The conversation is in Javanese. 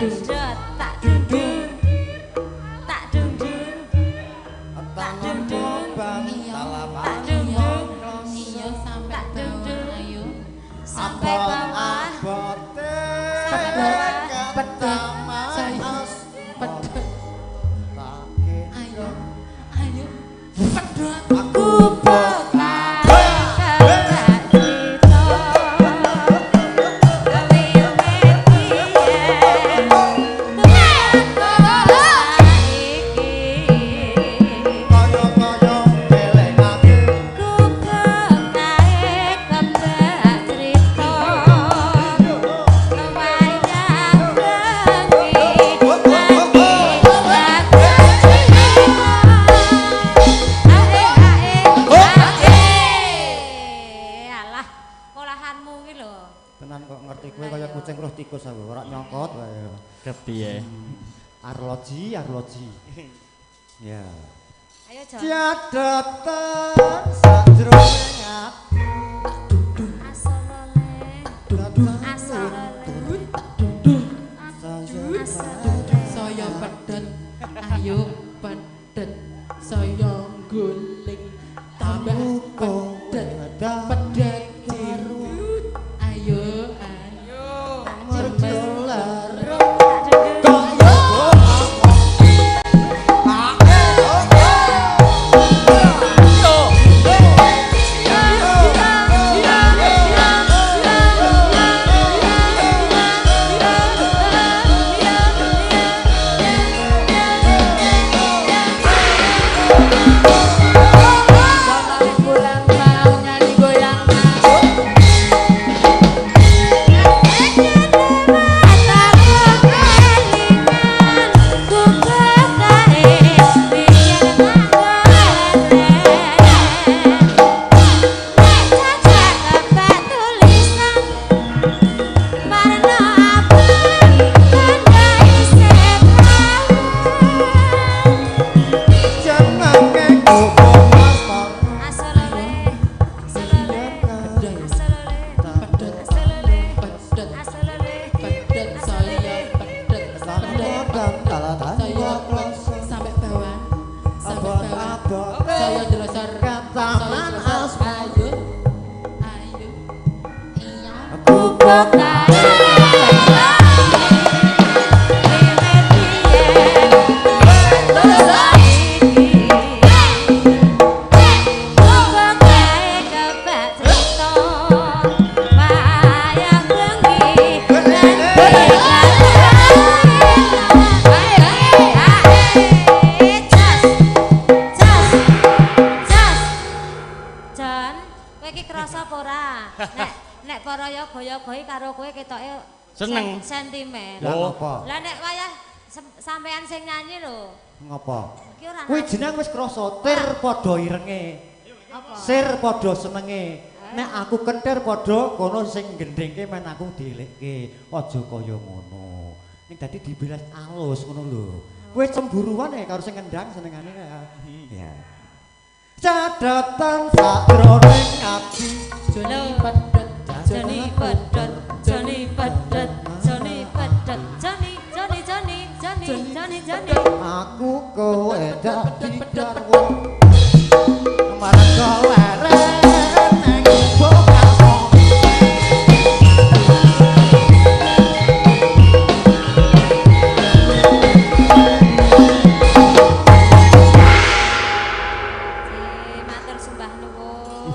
pedot tak dundung tak dundung tak dundung tak dundung iya sampai bawah ayo sampai bawah sampai bawah pedot saya pedot ayo ayo pedot aku tenan kok ngerti kowe kaya kucing roh tikus aku ora nyokot wae. Kepiye? Arloji. Ya. Ayo Jon. Jadatan sajroning ati. saya pedot ayo pedot saya guling tambah pedot pedot dirut ayo Merjolar saya jelaskan taman ayo iya aku krasa apa ora? Nek para yoga-yogai karo kowe ketoke seneng sentimen. Lah ngopo? Lah nek wayah sampean sing nyanyi lho. Ngopo? Iki ora. Kuwi jeneng wis krasa tir padha irenge. Apa? Sir padha senenge. Nek aku kentir padha kono sing gendhengke men aku dielekke. Aja kaya ngono. Ning dadi dibelas alus ngono lho. Kowe cemburuan karo sing ngendang senengane ya. Cadatan sakroning ati joni pedot Joni pedot Joni pedot Joni pedot Joni aku kowe dadi darwo marang kowe neng bokaso matur sembah nuwun